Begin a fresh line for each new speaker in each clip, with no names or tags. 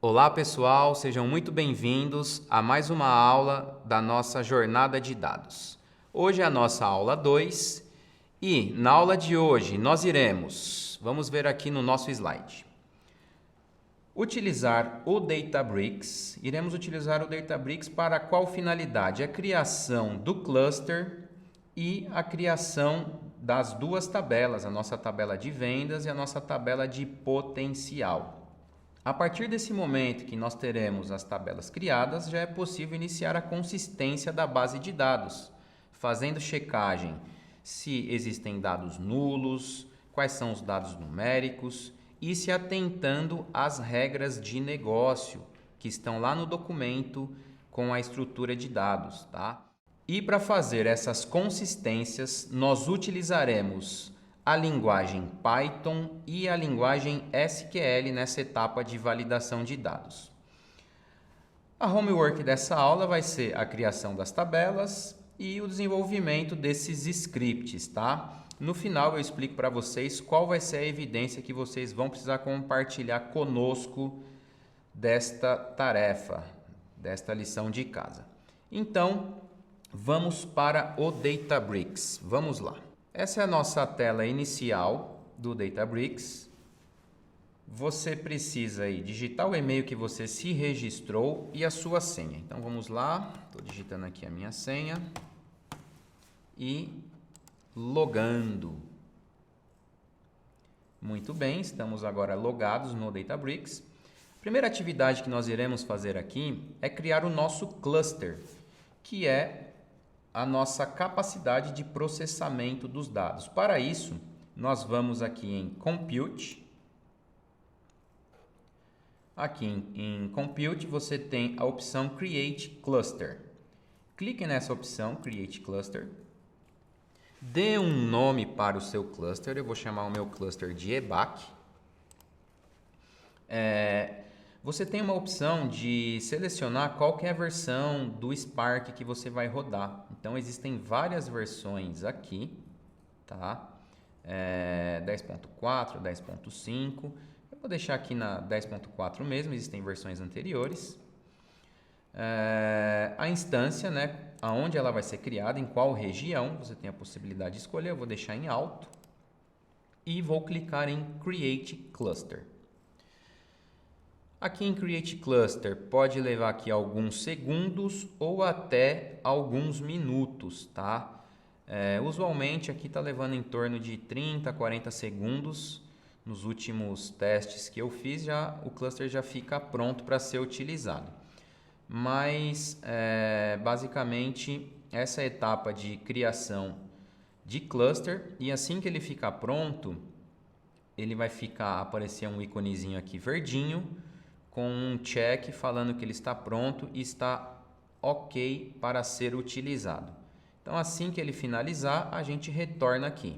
Olá pessoal, sejam muito bem-vindos a mais uma aula da nossa jornada de dados. Hoje é a nossa aula 2 e na aula de hoje nós vamos ver aqui no nosso slide, utilizar o Databricks. Iremos utilizar o Databricks para qual finalidade? A criação do cluster e a criação das duas tabelas, a nossa tabela de vendas e a nossa tabela de potencial. A partir desse momento que nós teremos as tabelas criadas, já é possível iniciar a consistência da base de dados, fazendo checagem se existem dados nulos, quais são os dados numéricos e se atentando às regras de negócio que estão lá no documento com a estrutura de dados, tá? E para fazer essas consistências, nós utilizaremos a linguagem Python e a linguagem SQL nessa etapa de validação de dados. A homework dessa aula vai ser a criação das tabelas e o desenvolvimento desses scripts, tá? No final eu explico para vocês qual vai ser a evidência que vocês vão precisar compartilhar conosco desta tarefa, desta lição de casa. Então, vamos para o Databricks. Vamos lá. Essa é a nossa tela inicial do Databricks. Você precisa aí digitar o e-mail que você se registrou e a sua senha. Então vamos lá, estou digitando aqui a minha senha e logando. Muito bem, estamos agora logados no Databricks. A primeira atividade que nós iremos fazer aqui é criar o nosso cluster, que é a nossa capacidade de processamento dos dados. Para isso, nós vamos aqui em Compute. Aqui em Compute você tem a opção Create Cluster. Clique nessa opção Create Cluster. Dê um nome para o seu cluster. Eu vou chamar o meu cluster de EBAC. Você tem uma opção de selecionar qual que é a versão do Spark que você vai rodar. Então, existem várias versões aqui, tá? 10.4, 10.5. Eu vou deixar aqui na 10.4 mesmo, existem versões anteriores. A instância, né? Aonde ela vai ser criada, em qual região, você tem a possibilidade de escolher. Eu vou deixar em alto e vou clicar em Create Cluster. Aqui em Create Cluster pode levar aqui alguns segundos ou até alguns minutos, tá? Usualmente aqui está levando em torno de 30 a 40 segundos. Nos últimos testes que eu fiz, o cluster já fica pronto para ser utilizado. Mas, basicamente, essa é a etapa de criação de cluster e assim que ele ficar pronto, ele vai aparecer um íconezinho aqui verdinho, com um check falando que ele está pronto e está ok para ser utilizado. Então, assim que ele finalizar, a gente retorna aqui.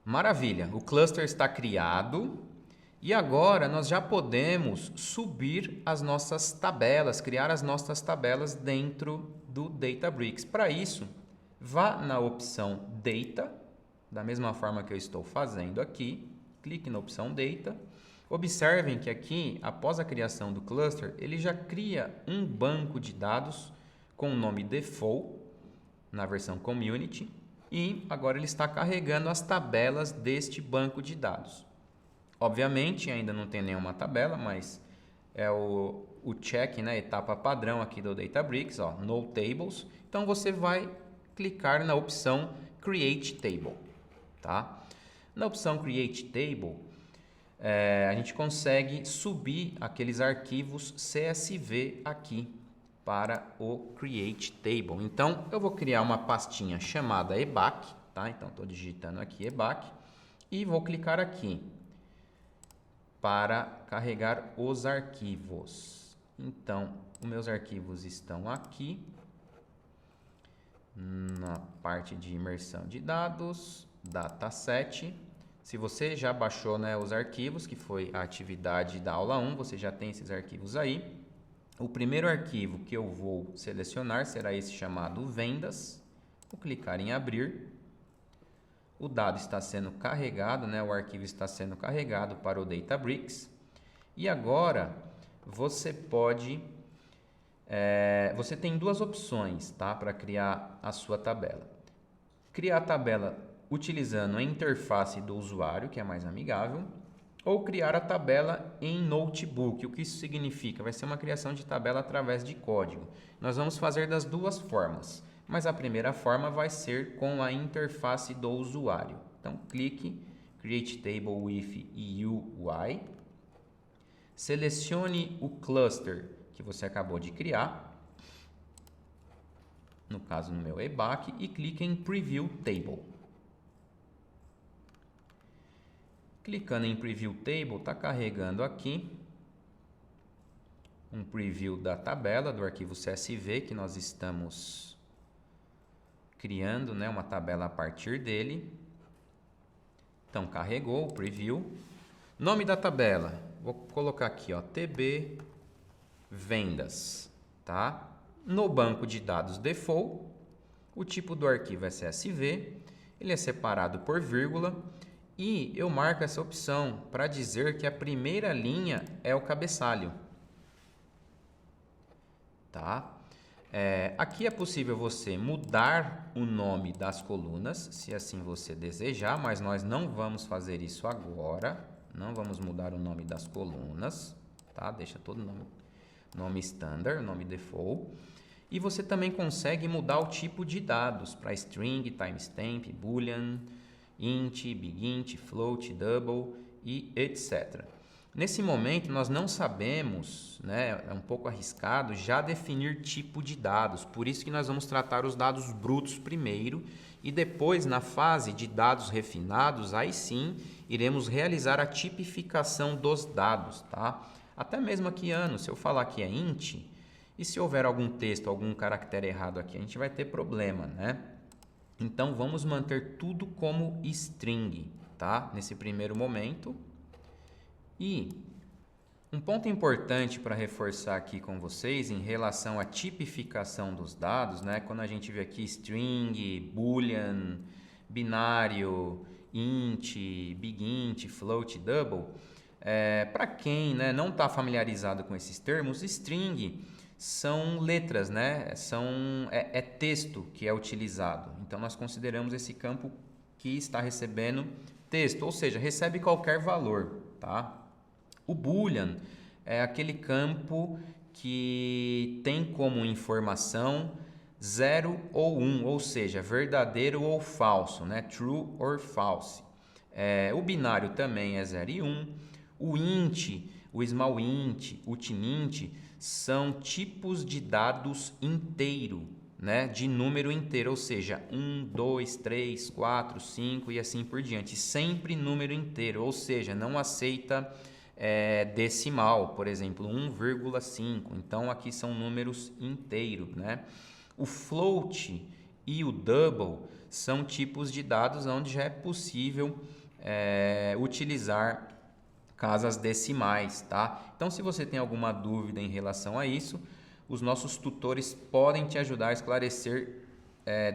Maravilha, o cluster está criado e agora nós já podemos subir as nossas tabelas, criar as nossas tabelas dentro do Databricks. Para isso, vá na opção Data, da mesma forma que eu estou fazendo aqui, clique na opção Data. Observem que aqui, após a criação do cluster, ele já cria um banco de dados com o nome default na versão Community e agora ele está carregando as tabelas deste banco de dados. Obviamente, ainda não tem nenhuma tabela, mas é o check, né, a etapa padrão aqui do Databricks, ó, No Tables. Então, você vai clicar na opção Create Table, tá? Na opção Create Table, a gente consegue subir aqueles arquivos CSV aqui para o Create Table. Então, eu vou criar uma pastinha chamada EBAC, tá? Então, estou digitando aqui EBAC e vou clicar aqui para carregar os arquivos. Então, os meus arquivos estão aqui na parte de imersão de dados, dataset. Se você já baixou, né, os arquivos, que foi a atividade da aula 1, você já tem esses arquivos aí. O primeiro arquivo que eu vou selecionar será esse chamado vendas. Vou clicar em abrir. O dado está sendo carregado, né, o arquivo está sendo carregado para o Databricks. E agora você tem duas opções, tá, para criar a sua tabela. Criar a tabela utilizando a interface do usuário, que é mais amigável, ou criar a tabela em notebook. O que isso significa? Vai ser uma criação de tabela através de código. Nós vamos fazer das duas formas, mas a primeira forma vai ser com a interface do usuário. Então, clique Create Table with UI, selecione o cluster que você acabou de criar, no caso no meu EBAC, e clique em Preview Table. Clicando em Preview Table, está carregando aqui um preview da tabela do arquivo CSV que nós estamos criando, né, uma tabela a partir dele. Então, carregou o preview. Nome da tabela, vou colocar aqui, ó, TB Vendas, tá? No banco de dados default, o tipo do arquivo é CSV, ele é separado por vírgula e eu marco essa opção para dizer que a primeira linha é o cabeçalho, tá? Aqui é possível você mudar o nome das colunas, se assim você desejar, mas nós não vamos fazer isso agora. Não vamos mudar o nome das colunas, tá? Deixa todo nome standard, nome default. E você também consegue mudar o tipo de dados para string, timestamp, boolean, int, bigint, float, double e etc. Nesse momento, nós não sabemos, né, é um pouco arriscado já definir tipo de dados, por isso que nós vamos tratar os dados brutos primeiro e depois, na fase de dados refinados, aí sim, iremos realizar a tipificação dos dados, tá? Até mesmo aqui, se eu falar que é int, e se houver algum texto, algum caractere errado aqui, a gente vai ter problema, né? Então, vamos manter tudo como string, tá? Nesse primeiro momento. E um ponto importante para reforçar aqui com vocês em relação à tipificação dos dados, né? Quando a gente vê aqui string, boolean, binário, int, bigint, float, double, para quem, né, não está familiarizado com esses termos, string são letras, né? É texto que é utilizado. Então, nós consideramos esse campo que está recebendo texto, ou seja, recebe qualquer valor, tá? O boolean é aquele campo que tem como informação 0 ou 1, ou seja, verdadeiro ou falso, né? True or false. O binário também é 0 e 1. O int, o small int, o tint são tipos de dados inteiro, né? De número inteiro, ou seja, 1, 2, 3, 4, 5 e assim por diante. Sempre número inteiro, ou seja, não aceita decimal, por exemplo, 1,5. Então, aqui são números inteiros, né? O float e o double são tipos de dados onde já é possível utilizar casas decimais, tá? Então, se você tem alguma dúvida em relação a isso, os nossos tutores podem te ajudar a esclarecer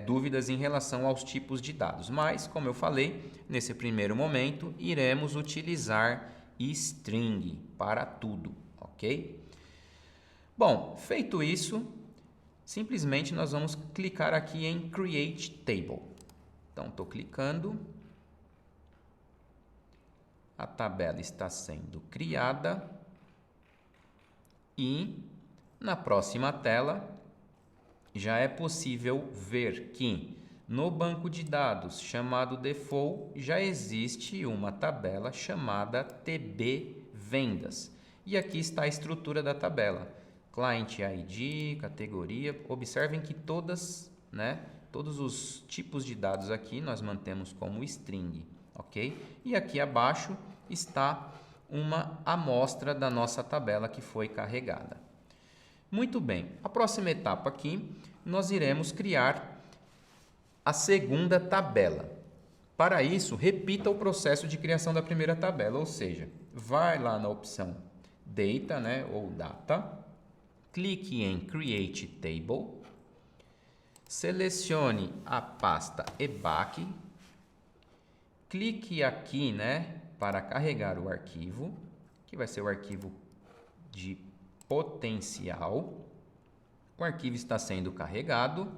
dúvidas em relação aos tipos de dados. Mas, como eu falei, nesse primeiro momento, iremos utilizar string para tudo, ok? Bom, feito isso, simplesmente nós vamos clicar aqui em Create Table. Então, estou clicando. A tabela está sendo criada e na próxima tela já é possível ver que no banco de dados chamado default já existe uma tabela chamada TB Vendas. E aqui está a estrutura da tabela. Client ID, categoria. Observem que todos os tipos de dados aqui nós mantemos como string, ok? E aqui abaixo está uma amostra da nossa tabela que foi carregada. Muito bem, a próxima etapa aqui nós iremos criar a segunda tabela. Para isso, repita o processo de criação da primeira tabela, ou seja, vai lá na opção Data, né, ou Data, clique em Create Table, selecione a pasta EBAC, clique aqui, né, para carregar o arquivo, que vai ser o arquivo de potencial. O arquivo está sendo carregado.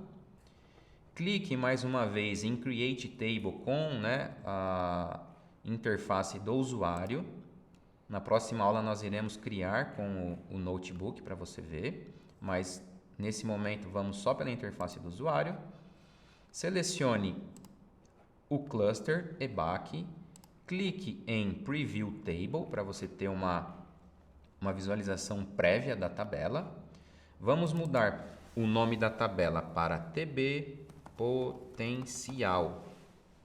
Clique mais uma vez em Create Table com, né, a interface do usuário. Na próxima aula nós iremos criar com o notebook para você ver, mas nesse momento vamos só pela interface do usuário. Selecione o cluster EBAC, clique em Preview Table para você ter uma visualização prévia da tabela. Vamos mudar o nome da tabela para TB potencial,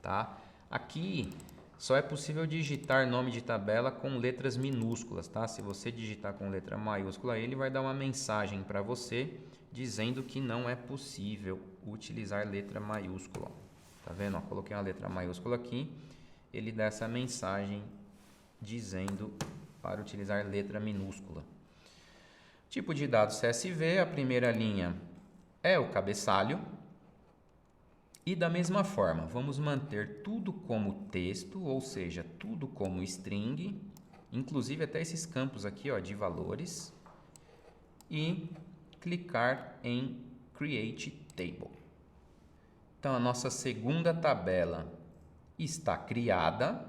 tá? Aqui só é possível digitar nome de tabela com letras minúsculas, tá? Se você digitar com letra maiúscula, ele vai dar uma mensagem para você dizendo que não é possível utilizar letra maiúscula. Tá vendo? Ó, coloquei uma letra maiúscula aqui, ele dá essa mensagem dizendo para utilizar letra minúscula. Tipo de dados CSV, a primeira linha é o cabeçalho. E da mesma forma, vamos manter tudo como texto, ou seja, tudo como string, inclusive até esses campos aqui, ó, de valores, e clicar em Create Table. Então, a nossa segunda tabela está criada.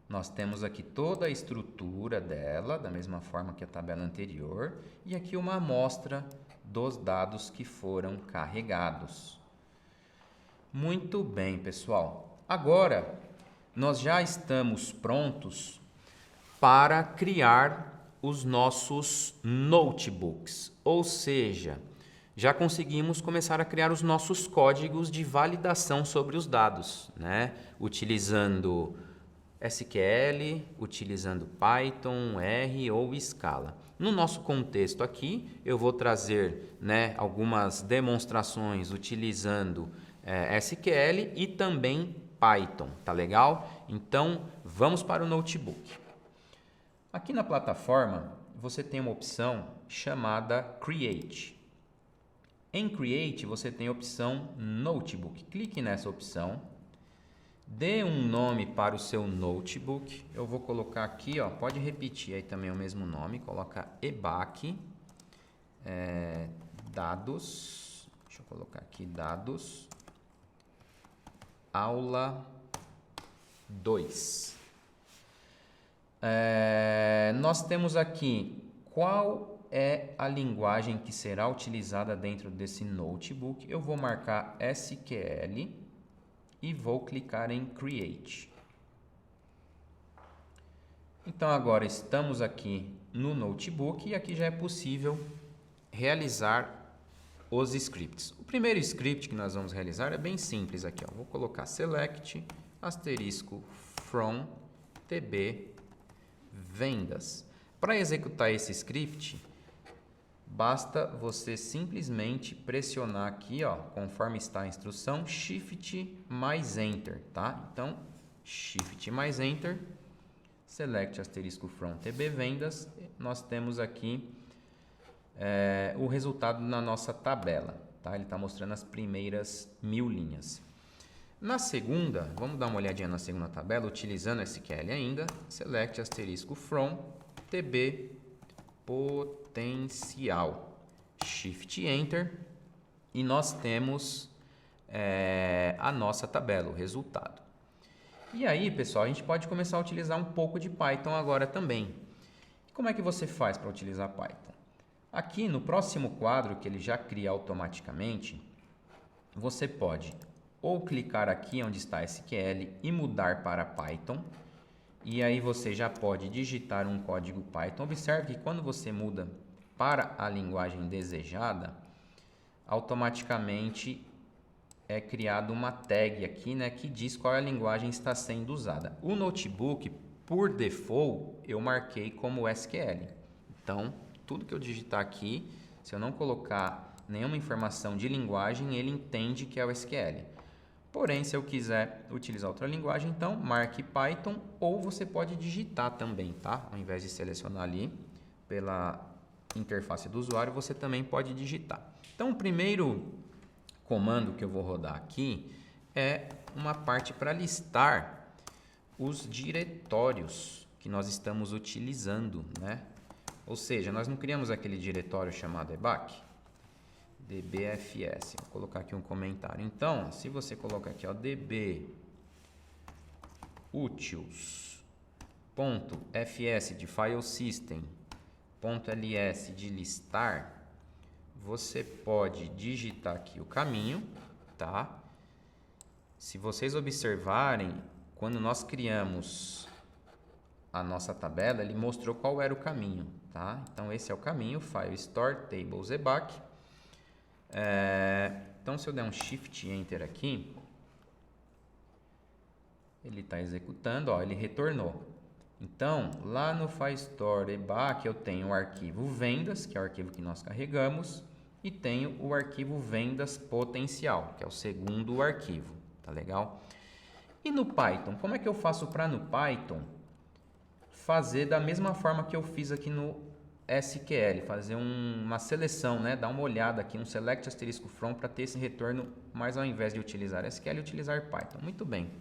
Nós temos aqui toda a estrutura dela, da mesma forma que a tabela anterior, e aqui uma amostra dos dados que foram carregados. Muito bem, pessoal. Agora, nós já estamos prontos para criar os nossos notebooks, ou seja, já conseguimos começar a criar os nossos códigos de validação sobre os dados, né? Utilizando SQL, utilizando Python, R ou Scala. No nosso contexto aqui, eu vou trazer, né, algumas demonstrações utilizando SQL e também Python, tá legal? Então, vamos para o notebook. Aqui na plataforma, você tem uma opção chamada Create. Em Create, você tem a opção Notebook. Clique nessa opção. Dê um nome para o seu notebook. Eu vou colocar aqui, ó, pode repetir aí também o mesmo nome. Coloca EBAC, dados, deixa eu colocar aqui, dados, aula 2. Nós temos aqui qual é a linguagem que será utilizada dentro desse notebook. Eu vou marcar SQL e vou clicar em Create. Então agora estamos aqui no notebook e aqui já é possível realizar os scripts. O primeiro script que nós vamos realizar é bem simples aqui, ó. Vou colocar select asterisco from tb vendas. Para executar esse script, basta você simplesmente pressionar aqui, ó, conforme está a instrução, Shift mais Enter, tá? Então, Shift mais Enter, select asterisco from tb vendas, nós temos aqui o resultado na nossa tabela, tá? Ele está mostrando as primeiras 1000 linhas. Na segunda, vamos dar uma olhadinha na segunda tabela, utilizando SQL ainda, select asterisco from tb potencial, Shift Enter, e nós temos a nossa tabela, o resultado. E aí, pessoal, a gente pode começar a utilizar um pouco de Python agora também. Como é que você faz para utilizar Python? Aqui no próximo quadro, que ele já cria automaticamente, você pode ou clicar aqui onde está SQL e mudar para Python, e aí você já pode digitar um código Python. Observe que quando você muda para a linguagem desejada, automaticamente é criada uma tag aqui, né, que diz qual é a linguagem que está sendo usada. O notebook, por default, eu marquei como SQL. Então, tudo que eu digitar aqui, se eu não colocar nenhuma informação de linguagem, ele entende que é o SQL. Porém, se eu quiser utilizar outra linguagem, então marque Python, ou você pode digitar também, tá? Ao invés de selecionar ali pela interface do usuário, você também pode digitar. Então, o primeiro comando que eu vou rodar aqui é uma parte para listar os diretórios que nós estamos utilizando, né? Ou seja, nós não criamos aquele diretório chamado ebac, dbfs. Vou colocar aqui um comentário. Então, se você colocar aqui, ó, db utils.fs de file system, .ls de listar, você pode digitar aqui o caminho, tá? Se vocês observarem, quando nós criamos a nossa tabela, ele mostrou qual era o caminho, tá? Então, esse é o caminho, file store tables ebac. Então, se eu der um Shift Enter aqui, ele está executando, ó, ele retornou. Então, lá no file store ebac, eu tenho o arquivo vendas, que é o arquivo que nós carregamos, e tenho o arquivo vendas potencial, que é o segundo arquivo, tá legal? E no Python, como é que eu faço para no Python fazer da mesma forma que eu fiz aqui no SQL, fazer uma seleção, né? Dar uma olhada aqui, um select asterisco from para ter esse retorno, mas ao invés de utilizar SQL, utilizar Python. Muito bem.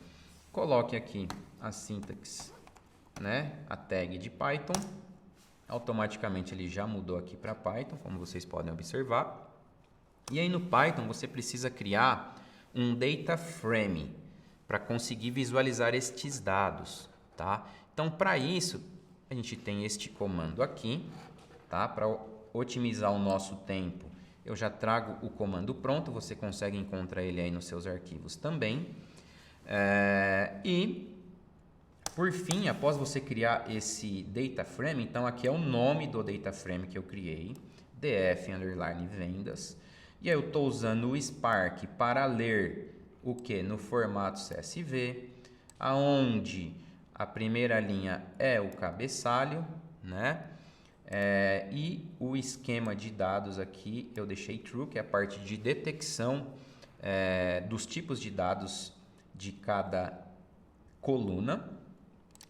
Coloque aqui a sintaxe, né? A tag de Python. Automaticamente ele já mudou aqui para Python, como vocês podem observar. E aí no Python você precisa criar um data frame para conseguir visualizar estes dados, tá? Então, para isso, a gente tem este comando aqui, tá? Para otimizar o nosso tempo, eu já trago o comando pronto, você consegue encontrar ele aí nos seus arquivos também. E, por fim, após você criar esse data frame, então aqui é o nome do data frame que eu criei, df_vendas, e aí eu estou usando o Spark para ler o que? No formato CSV, aonde a primeira linha é o cabeçalho, né? E o esquema de dados aqui eu deixei true, que é a parte de detecção dos tipos de dados de cada coluna.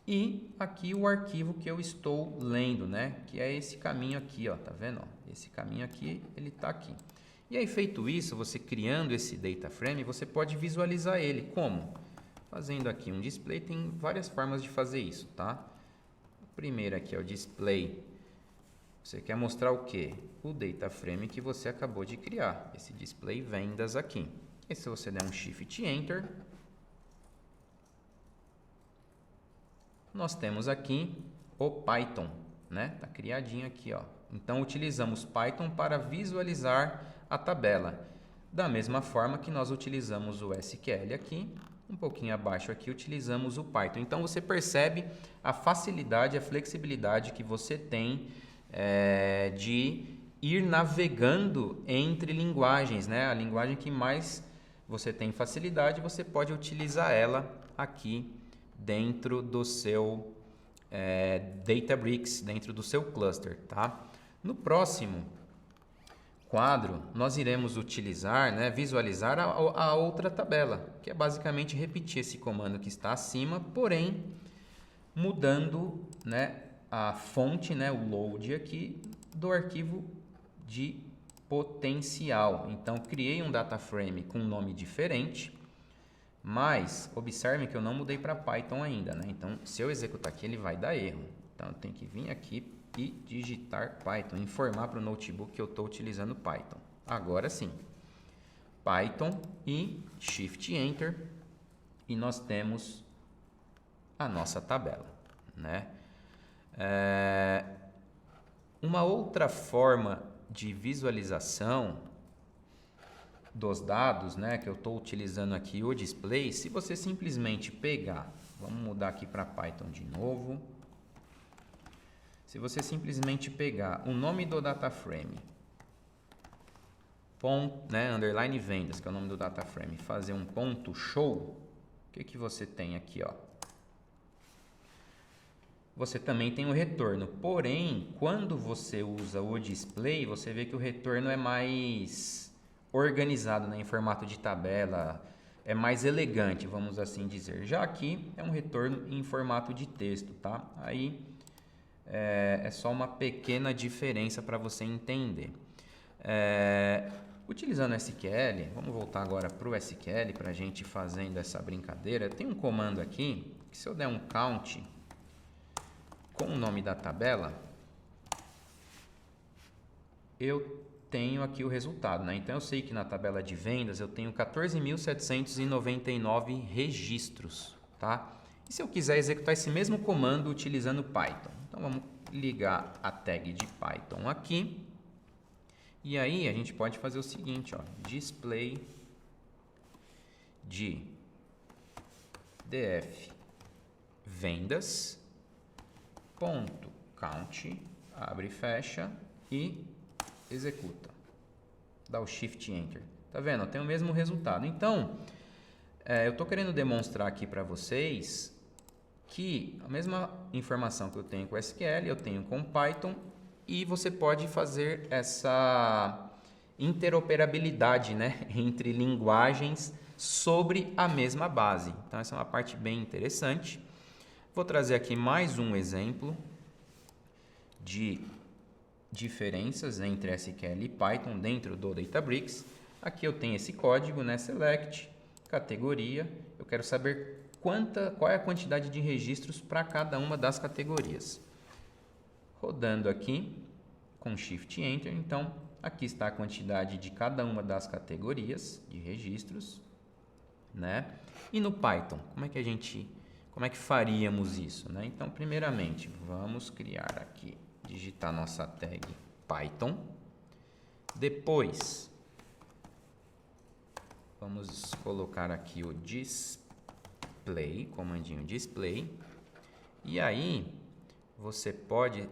E aqui o arquivo que eu estou lendo, né? Que é esse caminho aqui, ó, tá vendo? Esse caminho aqui, ele tá aqui. E aí, feito isso, você criando esse data frame, você pode visualizar ele. Como? Fazendo aqui um display, tem várias formas de fazer isso, tá? A primeira aqui é o display. Você quer mostrar o quê? O data frame que você acabou de criar. Esse display vendas aqui. E se você der um Shift Enter, nós temos aqui o Python, né? Tá criadinho aqui, ó. Então, utilizamos Python para visualizar a tabela. Da mesma forma que nós utilizamos o SQL aqui, um pouquinho abaixo aqui, utilizamos o Python. Então, você percebe a facilidade, a flexibilidade que você tem de ir navegando entre linguagens, né? A linguagem que mais você tem facilidade, você pode utilizar ela aqui dentro do seu Databricks, dentro do seu cluster, tá? No próximo quadro, nós iremos utilizar, né, visualizar a outra tabela, que é basicamente repetir esse comando que está acima, porém mudando, né, a fonte, né, o load aqui do arquivo de potencial. Então, criei um data frame com um nome diferente, mas observem que eu não mudei para Python ainda, né? Então, se eu executar aqui, ele vai dar erro. Então, eu tenho que vir aqui e digitar Python, informar para o notebook que eu estou utilizando Python. Agora sim, Python e Shift Enter, e nós temos a nossa tabela, né? Uma outra forma de visualização dos dados, né, que eu estou utilizando aqui o display, se você simplesmente pegar, vamos mudar aqui para Python de novo, se você simplesmente pegar o nome do data frame, né, underline vendas, que é o nome do data frame, fazer um ponto show, o que você tem aqui, ó? Você também tem o retorno, porém, quando você usa o display, você vê que o retorno é mais organizado, né, em formato de tabela, é mais elegante, vamos assim dizer. Já aqui é um retorno em formato de texto, tá? Aí é só uma pequena diferença para você entender. Utilizando SQL, vamos voltar agora para o SQL para a gente fazendo essa brincadeira. Tem um comando aqui que, se eu der um count com o nome da tabela, eu tenho aqui o resultado, né? Então eu sei que na tabela de vendas eu tenho 14.799 registros, tá? E se eu quiser executar esse mesmo comando utilizando Python? Então vamos ligar a tag de Python aqui. E aí a gente pode fazer o seguinte, ó, display de df vendas ponto count, abre e fecha e executa. Dá o Shift Enter. Tá vendo? Tem o mesmo resultado. Então, eu estou querendo demonstrar aqui para vocês que a mesma informação que eu tenho com SQL, eu tenho com Python, e você pode fazer essa interoperabilidade, né, entre linguagens sobre a mesma base. Então, essa é uma parte bem interessante. Vou trazer aqui mais um exemplo de diferenças entre SQL e Python dentro do Databricks. Aqui eu tenho esse código, né, select, categoria. Eu quero saber qual é a quantidade de registros para cada uma das categorias. Rodando aqui com Shift Enter, então aqui está a quantidade de cada uma das categorias de registros, né? E no Python, como é que faríamos isso, né? Então, primeiramente, vamos criar aqui, digitar nossa tag Python. Depois, vamos colocar aqui o display, comandinho display. E aí, você pode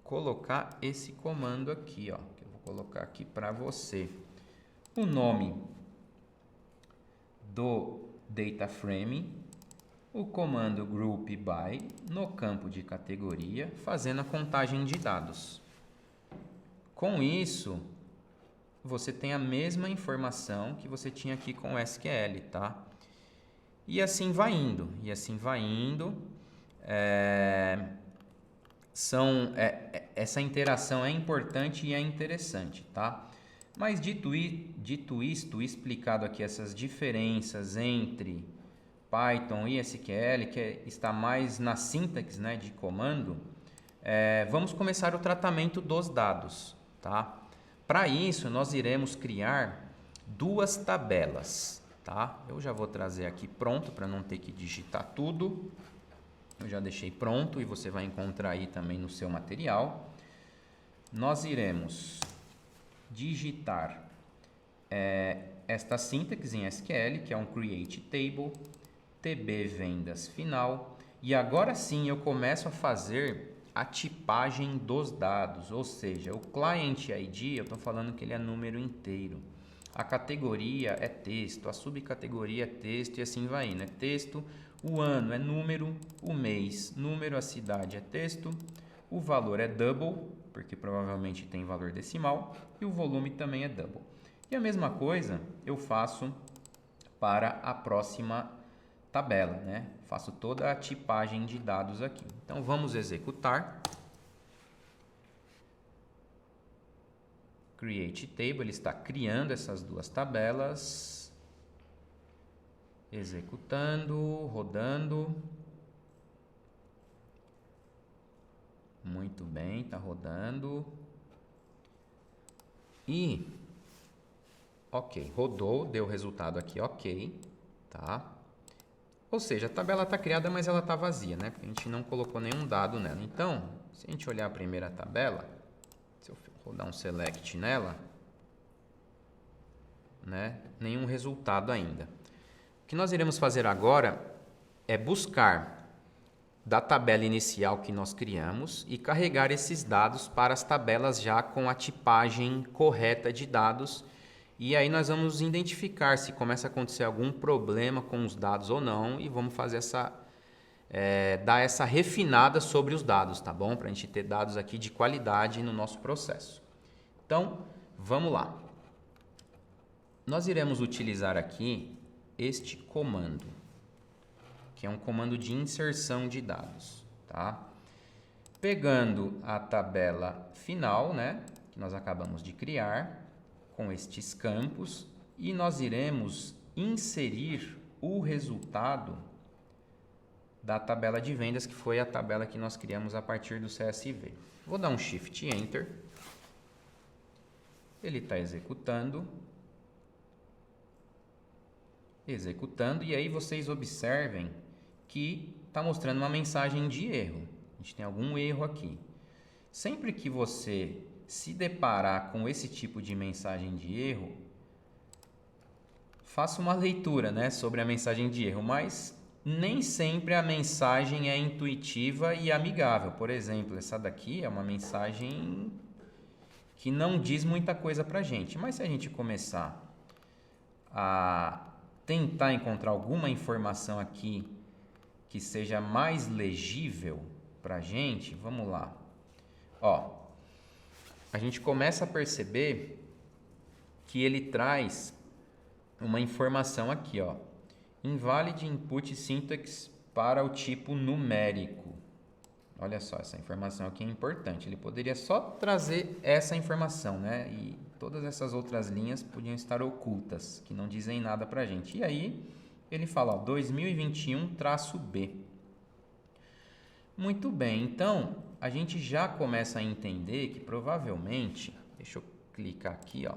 colocar esse comando aqui, ó, que eu vou colocar aqui para você. O nome do data frame, o comando group by no campo de categoria, fazendo a contagem de dados. Com isso, você tem a mesma informação que você tinha aqui com o SQL, tá? E assim vai indo, essa interação é importante e é interessante, tá? Mas dito isto, explicado aqui essas diferenças entre Python e SQL, que está mais na sintaxe, né, de comando, vamos começar o tratamento dos dados, tá? Para isso, nós iremos criar duas tabelas, tá? Eu já vou trazer aqui pronto para não ter que digitar tudo. Eu já deixei pronto e você vai encontrar aí também no seu material. Nós iremos digitar esta sintaxe em SQL, que é um create table, tb vendas final, e agora sim eu começo a fazer a tipagem dos dados, ou seja, o client ID, eu estou falando que ele é número inteiro, a categoria é texto, a subcategoria é texto e assim vai indo, é texto, o ano é número, o mês número, a cidade é texto, o valor é double, porque provavelmente tem valor decimal, e o volume também é double. E a mesma coisa eu faço para a próxima tabela, né? Faço toda a tipagem de dados aqui. Então vamos executar. Create table, ele está criando essas duas tabelas. Executando, rodando. Muito bem, está rodando. E ok, rodou, deu o resultado aqui, ok, tá? Ou seja, a tabela está criada, mas ela está vazia, né? Porque a gente não colocou nenhum dado nela. Então, se a gente olhar a primeira tabela, se eu rodar um select nela, né? Nenhum resultado ainda. O que nós iremos fazer agora é buscar da tabela inicial que nós criamos e carregar esses dados para as tabelas já com a tipagem correta de dados. E aí nós vamos identificar se começa a acontecer algum problema com os dados ou não e vamos fazer dar essa refinada sobre os dados, tá bom? Para a gente ter dados aqui de qualidade no nosso processo. Então, vamos lá. Nós iremos utilizar aqui este comando, que é um comando de inserção de dados, tá? Pegando a tabela final, né, que nós acabamos de criar, com estes campos, e nós iremos inserir o resultado da tabela de vendas, que foi a tabela que nós criamos a partir do CSV. Vou dar um Shift Enter. Ele está executando, e aí vocês observem que está mostrando uma mensagem de erro. A gente tem algum erro aqui. Sempre que você se deparar com esse tipo de mensagem de erro, faça uma leitura, né, sobre a mensagem de erro, mas nem sempre a mensagem é intuitiva e amigável. Por exemplo, essa daqui é uma mensagem que não diz muita coisa para a gente, mas se a gente começar a tentar encontrar alguma informação aqui que seja mais legível para a gente, vamos lá. Ó, a gente começa a perceber que ele traz uma informação aqui, ó. Invalid input syntax para o tipo numérico. Olha só, essa informação aqui é importante. Ele poderia só trazer essa informação, né? E todas essas outras linhas podiam estar ocultas, que não dizem nada pra gente. E aí, ele fala, ó, 2021-B. Muito bem, então, a gente já começa a entender que provavelmente, deixa eu clicar aqui, ó.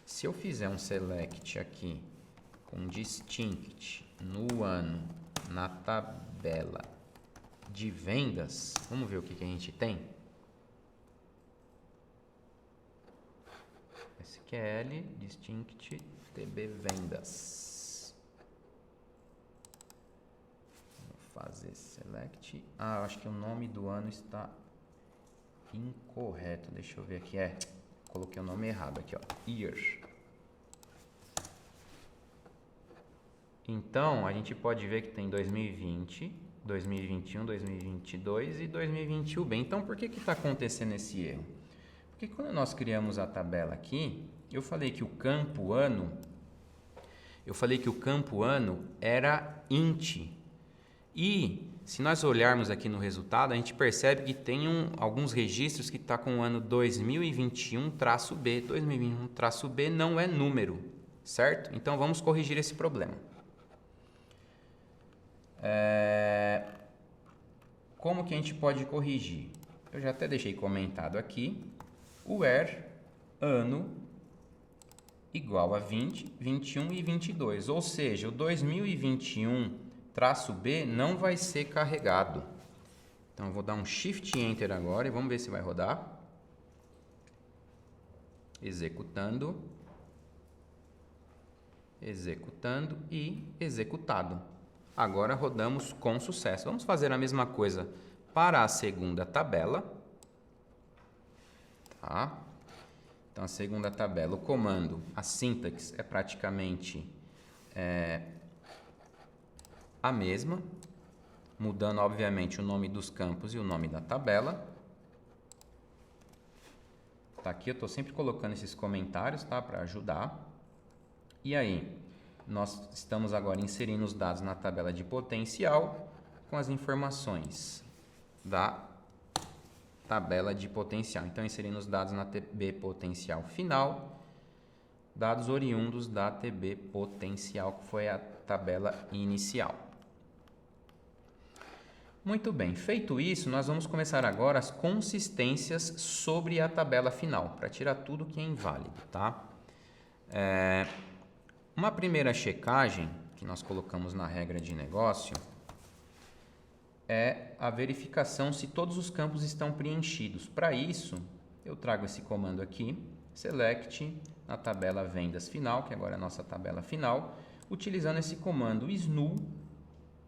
Se eu fizer um select aqui com distinct no ano, na tabela de vendas, vamos ver o que a gente tem. SQL distinct tb vendas. Vou fazer select. Ah, eu acho que o nome do ano está incorreto. Deixa eu ver aqui. Coloquei o nome errado aqui, ó. Year. Então, a gente pode ver que tem 2020, 2021, 2022 e 2021B. Então, por que está acontecendo esse erro? Porque quando nós criamos a tabela aqui, eu falei que o campo ano era int. E se nós olharmos aqui no resultado, a gente percebe que tem alguns registros que está com o ano 2021-B. 2021-B não é número, certo? Então, vamos corrigir esse problema. Como que a gente pode corrigir? Eu já até deixei comentado aqui. Where ano igual a 20, 21 e 22. Ou seja, o 2021-B não vai ser carregado. Então, eu vou dar um Shift Enter agora e vamos ver se vai rodar. Executando. Executando e executado. Agora rodamos com sucesso. Vamos fazer a mesma coisa para a segunda tabela. Tá? Então, a segunda tabela, o comando, a syntax é praticamente a mesma, mudando, obviamente, o nome dos campos e o nome da tabela. Tá aqui, eu estou sempre colocando esses comentários, tá? Para ajudar. E aí, nós estamos agora inserindo os dados na tabela de potencial com as informações da tabela de potencial. Então, inserindo os dados na TB potencial final, dados oriundos da TB potencial, que foi a tabela inicial. Muito bem, feito isso, nós vamos começar agora as consistências sobre a tabela final, para tirar tudo que é inválido, tá? Uma primeira checagem que nós colocamos na regra de negócio é a verificação se todos os campos estão preenchidos. Para isso, eu trago esse comando aqui, select na tabela vendas final, que agora é a nossa tabela final, utilizando esse comando isNull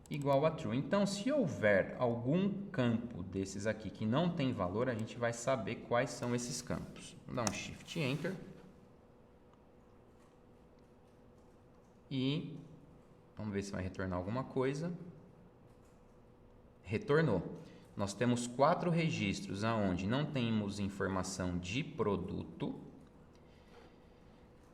igual a true. Então, se houver algum campo desses aqui que não tem valor, a gente vai saber quais são esses campos. Vou dar um Shift Enter. E vamos ver se vai retornar alguma coisa. Retornou. Nós temos 4 registros onde não temos informação de produto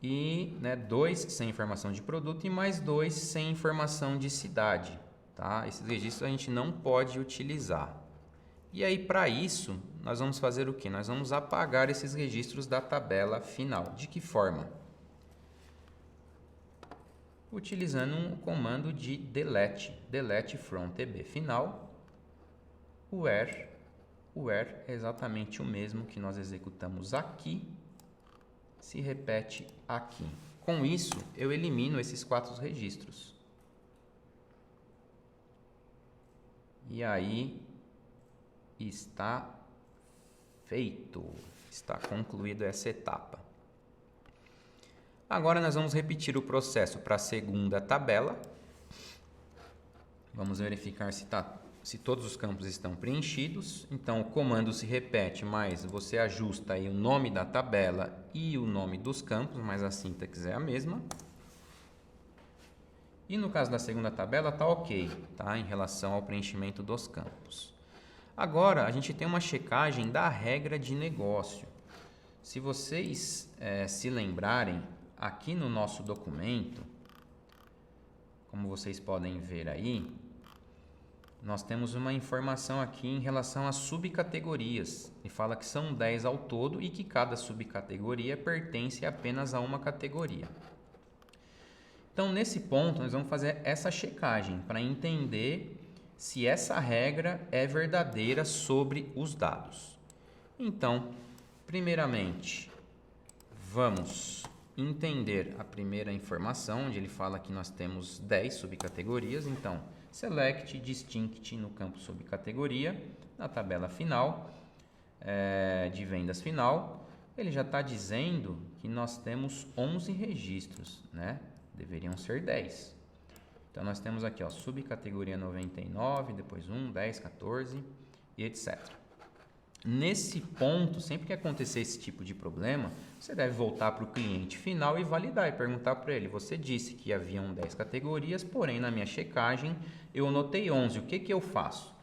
e 2 sem informação de produto e mais 2 sem informação de cidade. Tá? Esses registros a gente não pode utilizar. E aí, para isso, nós vamos fazer o quê? Nós vamos apagar esses registros da tabela final. De que forma? Utilizando um comando de delete from TB final. Where é exatamente o mesmo que nós executamos aqui se repete aqui. Com isso, eu elimino esses 4 registros. E aí está feito. Está concluída essa etapa. Agora nós vamos repetir o processo para a segunda tabela. Vamos verificar se todos os campos estão preenchidos. Então, o comando se repete, mas você ajusta aí o nome da tabela e o nome dos campos, mas a sintaxe é a mesma. E no caso da segunda tabela está ok, tá? Em relação ao preenchimento dos campos. Agora, a gente tem uma checagem da regra de negócio. Se vocês se lembrarem, aqui no nosso documento, como vocês podem ver aí, nós temos uma informação aqui em relação às subcategorias. Ele fala que são 10 ao todo e que cada subcategoria pertence apenas a uma categoria. Então, nesse ponto, nós vamos fazer essa checagem para entender se essa regra é verdadeira sobre os dados. Então, primeiramente, vamos entender a primeira informação, onde ele fala que nós temos 10 subcategorias. Então, select distinct no campo subcategoria, na tabela final de vendas final, ele já está dizendo que nós temos 11 registros, né? Deveriam ser 10. Então, nós temos aqui, ó, subcategoria 99, depois 1, 10, 14 e etc. Nesse ponto, sempre que acontecer esse tipo de problema, você deve voltar para o cliente final e validar e perguntar para ele: você disse que haviam 10 categorias, porém na minha checagem eu notei 11, o que eu faço?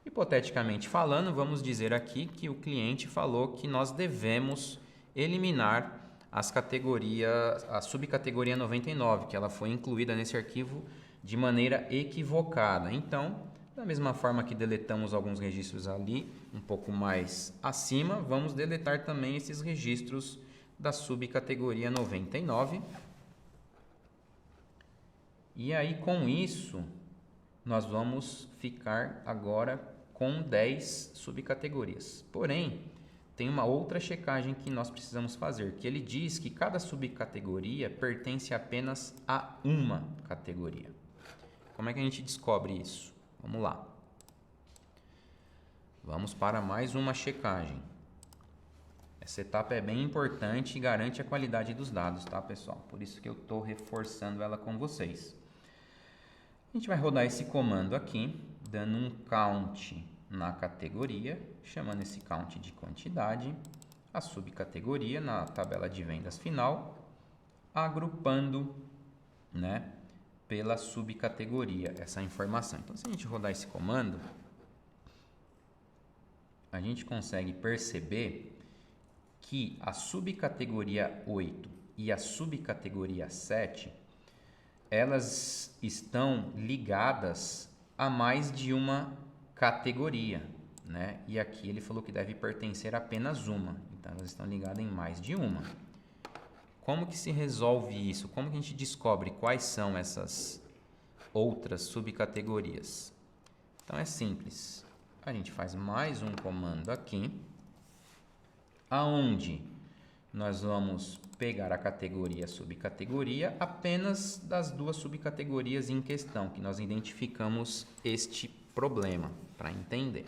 Hipoteticamente falando, vamos dizer aqui que o cliente falou que nós devemos eliminar as categorias, a subcategoria 99, que ela foi incluída nesse arquivo de maneira equivocada. Então, da mesma forma que deletamos alguns registros ali, um pouco mais acima, vamos deletar também esses registros da subcategoria 99. E aí, com isso, nós vamos ficar agora com 10 subcategorias. Porém, tem uma outra checagem que nós precisamos fazer, que ele diz que cada subcategoria pertence apenas a uma categoria. Como é que a gente descobre isso? Vamos lá. Vamos para mais uma checagem. Essa etapa é bem importante e garante a qualidade dos dados, tá, pessoal? Por isso que eu estou reforçando ela com vocês. A gente vai rodar esse comando aqui, dando um count na categoria, chamando esse count de quantidade, a subcategoria na tabela de vendas final, agrupando, né, pela subcategoria essa informação. Então, se a gente rodar esse comando, a gente consegue perceber que a subcategoria 8 e a subcategoria 7, elas estão ligadas a mais de uma categoria, né? E aqui ele falou que deve pertencer a apenas uma. Então, elas estão ligadas em mais de uma. Como que se resolve isso? Como que a gente descobre quais são essas outras subcategorias? Então, é simples. A gente faz mais um comando aqui, aonde nós vamos pegar a categoria subcategoria apenas das duas subcategorias em questão, que nós identificamos este problema, para entender.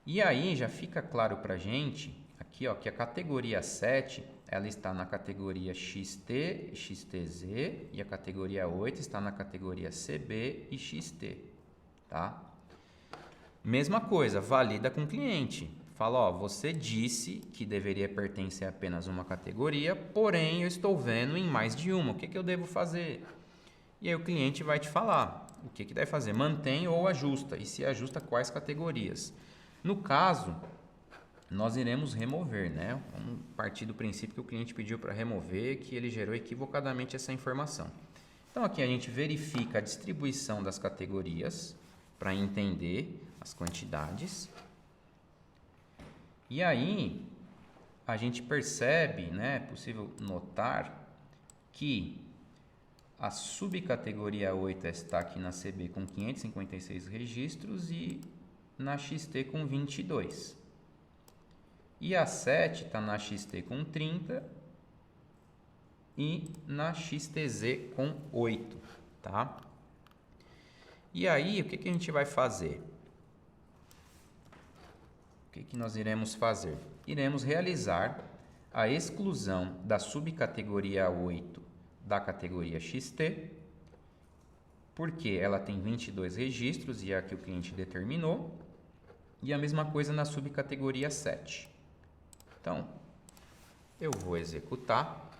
E aí já fica claro para a gente, aqui, ó, que a categoria 7, ela está na categoria XT, XTZ, e a categoria 8 está na categoria CB e XT, tá? Mesma coisa, valida com o cliente. Fala, ó, você disse que deveria pertencer a apenas uma categoria, porém eu estou vendo em mais de uma. O que eu devo fazer? E aí o cliente vai te falar o que deve fazer. Mantém ou ajusta. E se ajusta, quais categorias? No caso, nós iremos remover, né? Vamos partir do princípio que o cliente pediu para remover, que ele gerou equivocadamente essa informação. Então aqui a gente verifica a distribuição das categorias para entender as quantidades. E aí a gente percebe, né, é possível notar que a subcategoria 8 está aqui na CB com 556 registros e na XT com 22. E a 7 está na XT com 30 e na XTZ com 8, tá? E aí, o que que a gente vai fazer? O que que nós iremos fazer? Iremos realizar a exclusão da subcategoria 8 da categoria XT, porque ela tem 22 registros e é aqui o cliente determinou, e a mesma coisa na subcategoria 7. Então, eu vou executar,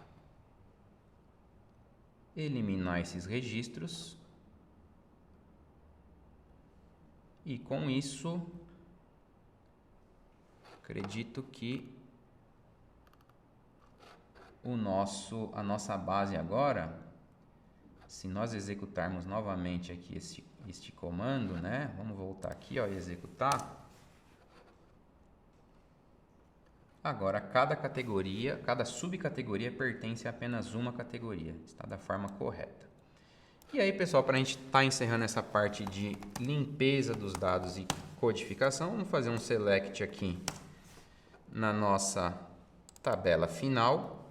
eliminar esses registros, e com isso, acredito que a nossa base agora, se nós executarmos novamente aqui este comando, né? Vamos voltar aqui, ó, e executar. Agora, cada subcategoria pertence a apenas uma categoria, está da forma correta. E aí, pessoal, para a gente estar encerrando essa parte de limpeza dos dados e codificação, vamos fazer um select aqui na nossa tabela final,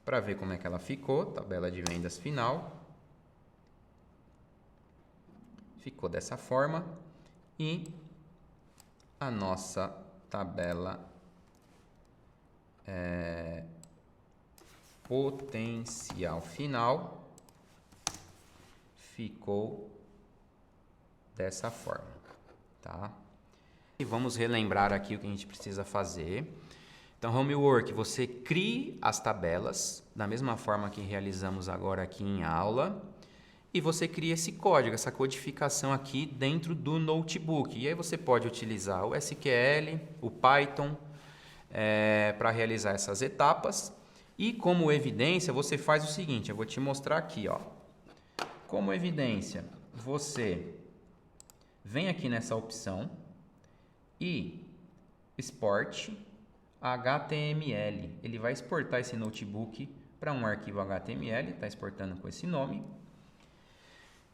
para ver como é que ela ficou, tabela de vendas final. Ficou dessa forma. E a nossa tabela potencial final ficou dessa forma, tá? E vamos relembrar aqui o que a gente precisa fazer. Então, homework, você crie as tabelas da mesma forma que realizamos agora aqui em aula e você cria esse código, essa codificação aqui dentro do notebook. E aí você pode utilizar o SQL, o Python para realizar essas etapas. E como evidência, você faz o seguinte, eu vou te mostrar aqui, ó. Como evidência, você vem aqui nessa opção e export HTML. Ele vai exportar esse notebook para um arquivo HTML, está exportando com esse nome.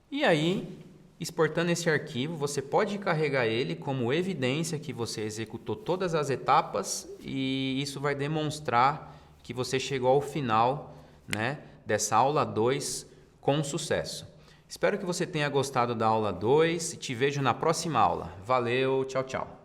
E aí, exportando esse arquivo, você pode carregar ele como evidência que você executou todas as etapas e isso vai demonstrar que você chegou ao final, né, dessa aula 2 com sucesso. Espero que você tenha gostado da aula 2 e te vejo na próxima aula. Valeu, tchau, tchau.